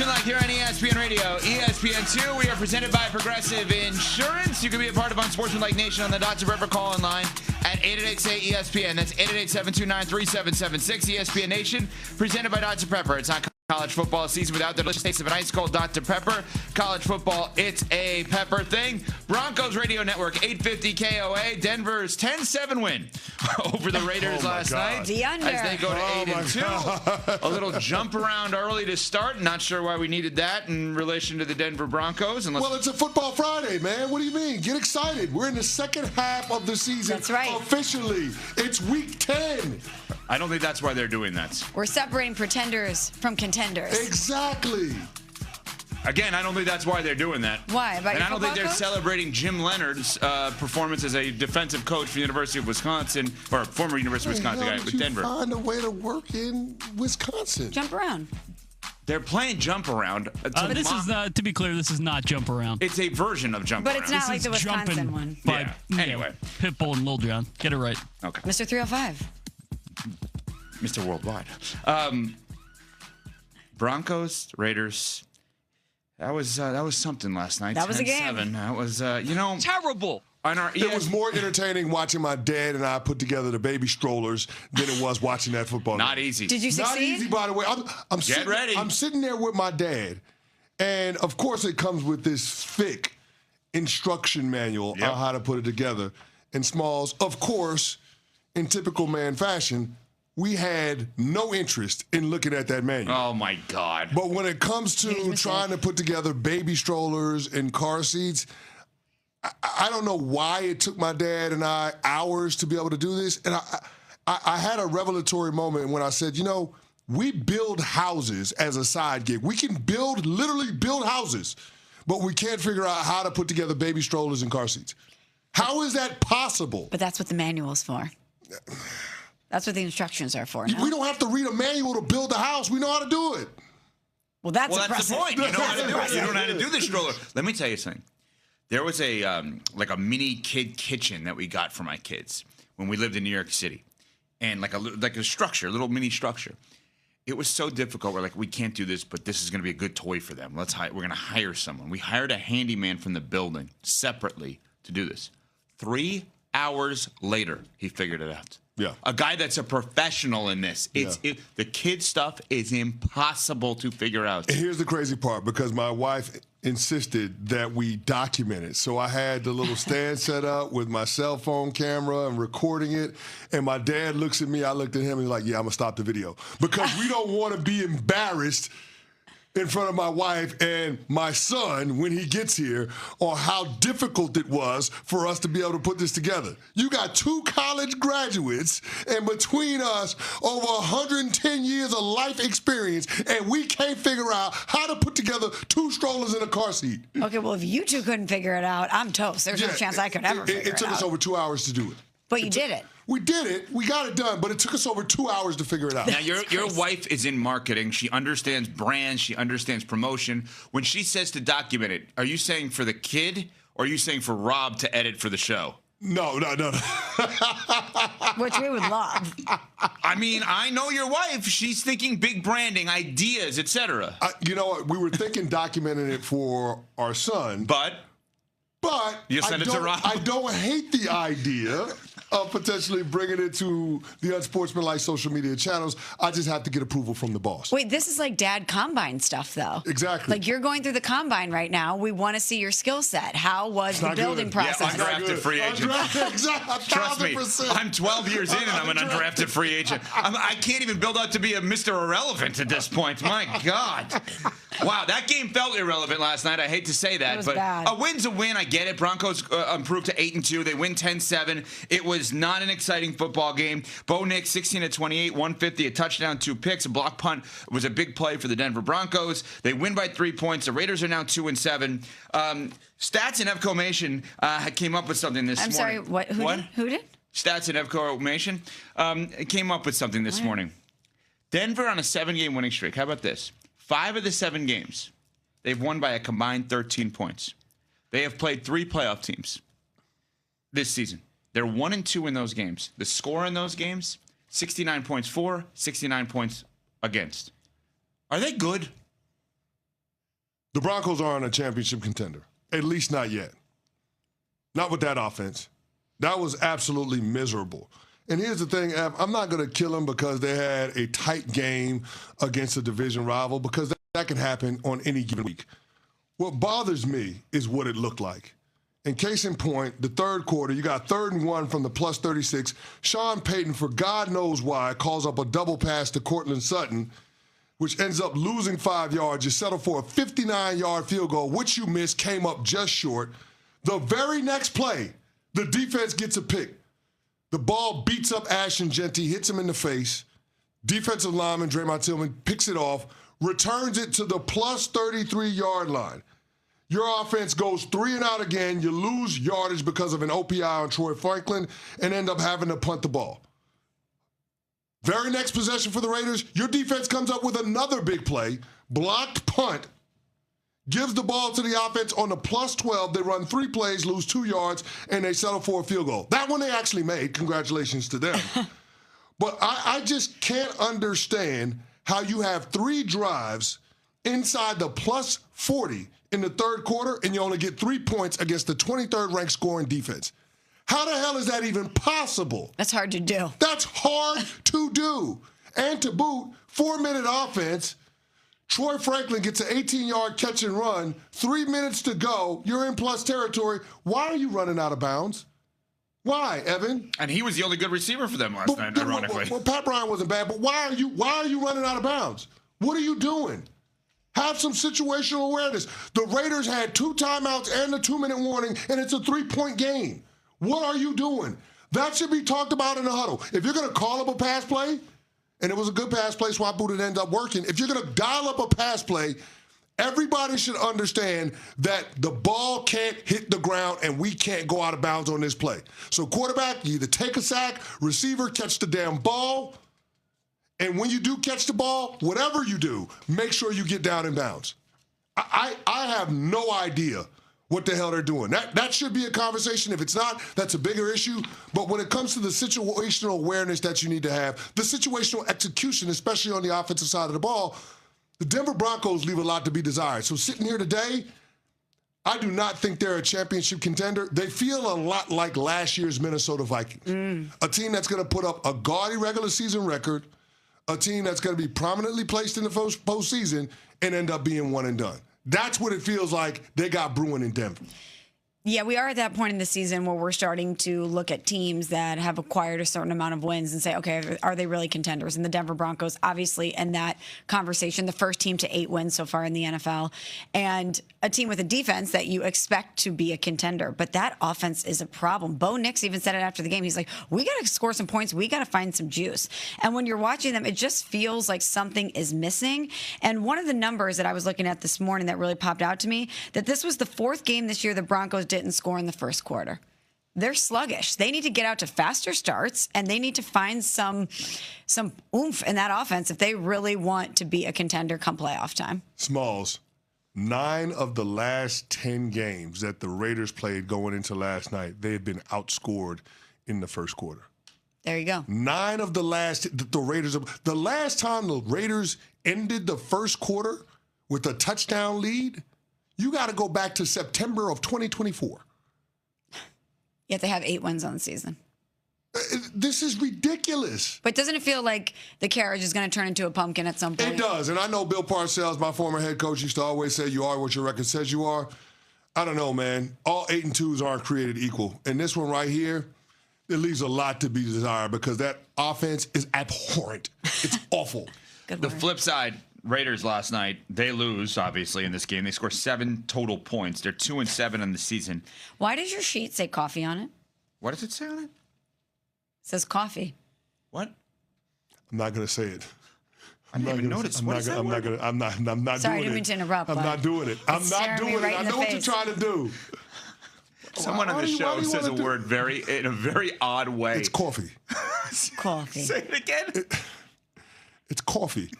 Sportsmanlike here on ESPN Radio, ESPN2. We are presented by Progressive Insurance. You can be a part of Unsportsmanlike Nation on the Dr. Pepper call-in line at 888-ESPN. That's 888-729-3776. ESPN Nation, presented by Dr. Pepper. It's not college football season without the delicious taste of an ice cold Dr. Pepper. College football, it's a pepper thing. Broncos Radio Network, 850 KOA. Denver's 10-7 win over the Raiders last night. The under. As they go to 8-2. A little jump around early to start. Not sure why we needed that in relation to the Denver Broncos. Well, it's a football Friday, man. What do you mean? Get excited. We're in the second half of the season. That's right. Officially. It's week 10. I don't think that's why they're doing that. We're separating pretenders from contenders. Exactly. Again, I don't think that's why they're doing that. Why? About and your I don't think they're coach? celebrating Jim Leonard's performance as a defensive coach for the University of Wisconsin, or former University of Wisconsin guy with Denver. Find a way to work in Wisconsin. Jump around. They're playing jump around. This is to be clear, this is not jump around. It's a version of jump But around. it's not like This the is Wisconsin jumping one. by, Anyway. Pitbull and Lil Jon. Get it right. Okay. Mr. 305. Mr. Worldwide. Broncos, Raiders. That was something last night. That was a game. 10-7. That was Terrible. on our It was more entertaining watching my dad and I put together the baby strollers than it was watching that football not game. easy. Did you Not succeed? easy, by the way. I'm Get ready. I'm sitting there with my dad, and of course it comes with this thick instruction manual Yep. on how to put it together. And Smalls, of course, in typical man fashion, we had no interest in looking at that manual. Oh my God. But when it comes Huge to mistake. trying to put together baby strollers and car seats, I don't know why it took my dad and I hours to be able to do this. And I had a revelatory moment when I said, we build houses as a side gig. We can literally build houses, but we can't figure out how to put together baby strollers and car seats. How is that possible? But that's what the manual's for. That's what the instructions are for. No? We don't have to read a manual to build a house. We know how to do it. Well, that's Well, that's impressive. the point. You know how to do it. You don't know how to do the stroller. Let me tell you something. There was a mini kid kitchen that we got for my kids when we lived in New York City, and like a structure, a little mini structure. It was so difficult. We're like, we can't do this, but this is going to be a good toy for them. We're going to hire someone. We hired a handyman from the building separately to do this. 3 hours later, he figured it out. Yeah. A guy that's a professional in this. The kid stuff is impossible to figure out. And here's the crazy part, because my wife insisted that we document it. So I had the little stand set up with my cell phone camera and recording it. And my dad looks at me, I looked at him, and he's like, yeah, I'm going to stop the video. Because we don't want to be embarrassed in front of my wife and my son when he gets here on how difficult it was for us to be able to put this together. You got 2 college graduates, and between us, over 110 years of life experience, and we can't figure out how to put together 2 strollers and a car seat. Okay, well, if you two couldn't figure it out, I'm toast. There's no chance I could ever figure it out. It took us over 2 hours to do it. But you did it. We did it. We got it done, but it took us over 2 hours to figure it out. Now, your wife is in marketing. She understands brands. She understands promotion. When she says to document it, are you saying for the kid, or are you saying for Rob to edit for the show? No. Which we would love. I mean, I know your wife. She's thinking big branding, ideas, etc. You know what? We were thinking documenting it for our son. But you send it to Rob? I don't hate the idea of potentially bringing it to the Unsportsmanlike social media channels. I just have to get approval from the boss. Wait, this is like dad combine stuff, though. Exactly. Like you're going through the combine right now. We want to see your skill set. How was the not building good. process? Yeah, undrafted free agent. Exactly. Trust me, 1,000%. I'm 12 years in and I'm an undrafted free agent. I can't even build out to be a Mr. Irrelevant at this point. My God. Wow, that game felt irrelevant last night. I hate to say that, It was but bad. a win's a win. I get it. Broncos improved to 8-2. They win 10-7. It was not an exciting football game. Bo Nix, 16-28, 150, a touchdown, 2 picks, a block punt. It was a big play for the Denver Broncos. They win by 3 points. The Raiders are now 2-7. Stats and Evcomation came up with something this I'm morning. sorry, what? Who did? Stats and Evcomation came up with something this morning. Denver on a 7-game winning streak. How about this? 5 of the 7 games, they've won by a combined 13 points. They have played 3 playoff teams this season. They're 1-2 in those games. The score in those games, 69 points for, 69 points against. Are they good? The Broncos aren't a championship contender, at least not yet. Not with that offense. That was absolutely miserable. And here's the thing, Ev, I'm not going to kill them because they had a tight game against a division rival, because that can happen on any given week. What bothers me is what it looked like. In case in point, the third quarter, you got 3rd and 1 from the plus 36. Sean Payton, for God knows why, calls up a double pass to Cortland Sutton, which ends up losing 5 yards. You settle for a 59-yard field goal, which you missed, came up just short. The very next play, the defense gets a pick. The ball beats up Ashton Jeanty, hits him in the face. Defensive lineman Draymond Tillman picks it off, returns it to the plus 33-yard line. Your offense goes 3 and out again. You lose yardage because of an OPI on Troy Franklin and end up having to punt the ball. Very next possession for the Raiders, your defense comes up with another big play, blocked punt, gives the ball to the offense on the plus 12. They run 3 plays, lose 2 yards, and they settle for a field goal. That one they actually made. Congratulations to them. But I just can't understand how you have 3 drives inside the plus 40 in the third quarter, and you only get 3 points against the 23rd ranked scoring defense. How the hell is that even possible? That's hard to do. That's hard to do. And to boot, 4-minute offense, Troy Franklin gets an 18-yard catch and run, 3 minutes to go, you're in plus territory. Why are you running out of bounds? Why, Evan? And he was the only good receiver for them last night, ironically. Well, Pat Bryant wasn't bad, but why are you running out of bounds? What are you doing? Have some situational awareness. The Raiders had 2 timeouts and a 2-minute warning, and it's a 3-point game. What are you doing? That should be talked about in the huddle. If you're going to call up a pass play, and it was a good pass play, swap boot, it ended up working. If you're going to dial up a pass play, everybody should understand that the ball can't hit the ground and we can't go out of bounds on this play. So quarterback, you either take a sack, receiver, catch the damn ball, and when you do catch the ball, whatever you do, make sure you get down in bounds. I have no idea what the hell they're doing. That should be a conversation. If it's not, that's a bigger issue. But when it comes to the situational awareness that you need to have, the situational execution, especially on the offensive side of the ball, the Denver Broncos leave a lot to be desired. So sitting here today, I do not think they're a championship contender. They feel a lot like last year's Minnesota Vikings. A team that's going to put up a gaudy regular season record, a team that's going to be prominently placed in the postseason and end up being one and done. That's what it feels like they got brewing in Denver. Yeah, we are at that point in the season where we're starting to look at teams that have acquired a certain amount of wins and say, okay, are they really contenders? And the Denver Broncos, obviously, in that conversation, the first team to 8 wins so far in the NFL, and a team with a defense that you expect to be a contender. But that offense is a problem. Bo Nix even said it after the game. He's like, we got to score some points. We got to find some juice. And when you're watching them, it just feels like something is missing. And one of the numbers that I was looking at this morning that really popped out to me, that this was the 4th game this year the Broncos didn't score in the first quarter. They're sluggish. They need to get out to faster starts, and they need to find some oomph in that offense if they really want to be a contender come playoff time. Smalls, 9 of the last 10 games that the Raiders played going into last night, they had been outscored in the first quarter. There you go. 9 of the last, the last time the Raiders ended the first quarter with a touchdown lead, you got to go back to September of 2024. Yet they have 8 wins on the season. This is ridiculous. But doesn't it feel like the carriage is going to turn into a pumpkin at some point? It does. And I know Bill Parcells, my former head coach, used to always say, you are what your record says you are. I don't know, man. All 8 and 2s aren't created equal. And this one right here, it leaves a lot to be desired because that offense is abhorrent. It's awful. The flip side, Raiders last night, they lose, obviously, in this game. They score 7 total points. They're 2-7 on the season. Why does your sheet say coffee on it? What does it say on it? It says coffee. What? I'm not going to say it. I didn't even notice. I'm not doing it. Sorry, I didn't mean to interrupt. I'm not doing it. I'm not doing it. I know what you're trying to do. Someone on the show says a word in a very odd way. It's coffee. Coffee. Say it again. It's coffee.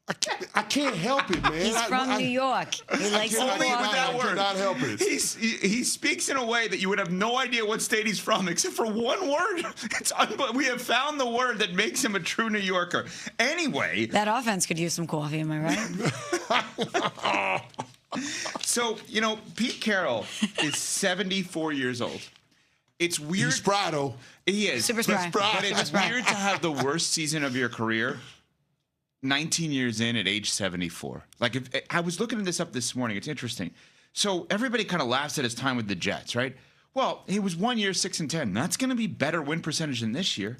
I can't help it, man. He's from New York. He likes cannot- the Only with coffee. that I word. cannot help it. He speaks in a way that you would have no idea what state he's from, except for one word. It's we have found the word that makes him a true New Yorker. Anyway, That offense could use some coffee, am I right? so Pete Carroll is 74 years old. It's weird. He's spry, though. He is. Super spry. But it's weird to have the worst season of your career 19 years in at age 74. Like, I was looking this up this morning. It's interesting. So everybody kind of laughs at his time with the Jets, right? Well, he was 1 year, 6-10. That's going to be better win percentage than this year.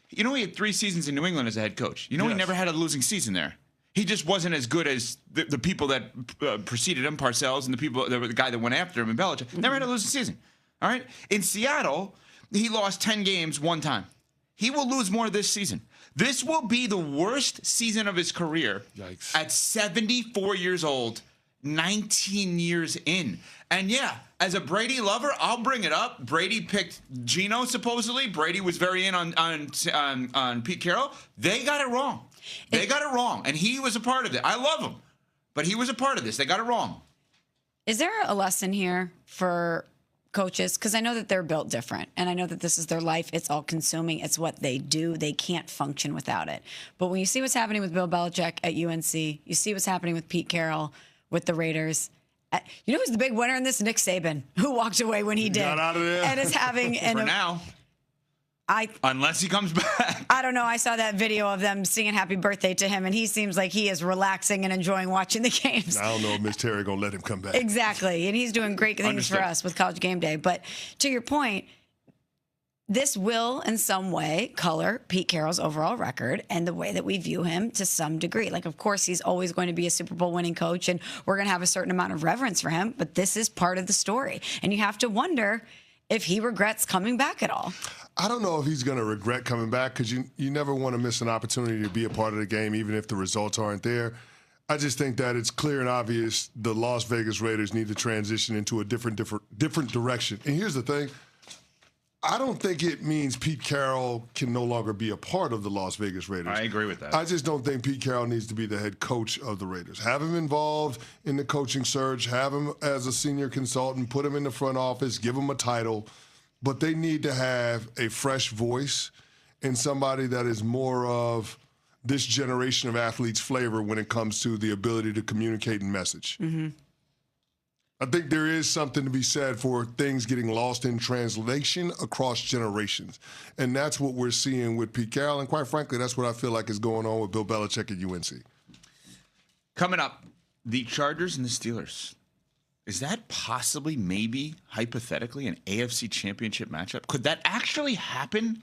He had 3 seasons in New England as a head coach. He Yes. never had a losing season there. He just wasn't as good as the people that preceded him, Parcells, and the guy that went after him, and Belichick. Never had a losing season. All right? In Seattle, he lost 10 games one time. He will lose more this season. This will be the worst season of his career. Yikes. At 74 years old, 19 years in. And yeah, as a Brady lover, I'll bring it up. Brady picked Geno, supposedly. Brady was very in on Pete Carroll. They got it wrong. They got it wrong. And he was a part of it. I love him. But he was a part of this. They got it wrong. Is there a lesson here for coaches? Because I know that they're built different, and I know that this is their life. It's all consuming. It's what they do. They can't function without it. But when you see what's happening with Bill Belichick at UNC, you see what's happening with Pete Carroll with the Raiders. You know who's the big winner in this? Nick Saban, who walked away when he did. Got out of there. And is having For now. Unless he comes back. I don't know. I saw that video of them singing happy birthday to him, and he seems like he is relaxing and enjoying watching the games. I don't know if Miss Terry going to let him come back. Exactly. And he's doing great things Understood. for us with College Game Day. But to your point, this will in some way color Pete Carroll's overall record and the way that we view him to some degree. Like, of course, he's always going to be a Super Bowl winning coach, and we're going to have a certain amount of reverence for him. But this is part of the story. And you have to wonder if he regrets coming back at all. I don't know if he's going to regret coming back because you never want to miss an opportunity to be a part of the game, even if the results aren't there. I just think that it's clear and obvious the Las Vegas Raiders need to transition into a different direction. And here's the thing. I don't think it means Pete Carroll can no longer be a part of the Las Vegas Raiders. I agree with that. I just don't think Pete Carroll needs to be the head coach of the Raiders. Have him involved in the coaching search, have him as a senior consultant, put him in the front office, give him a title. But they need to have a fresh voice and somebody that is more of this generation of athletes' flavor when it comes to the ability to communicate and message. Mm-hmm. I think there is something to be said for things getting lost in translation across generations. And that's what we're seeing with Pete Carroll. And quite frankly, that's what I feel like is going on with Bill Belichick at UNC. Coming up, the Chargers and the Steelers. Is that possibly, maybe, hypothetically, an AFC championship matchup? Could that actually happen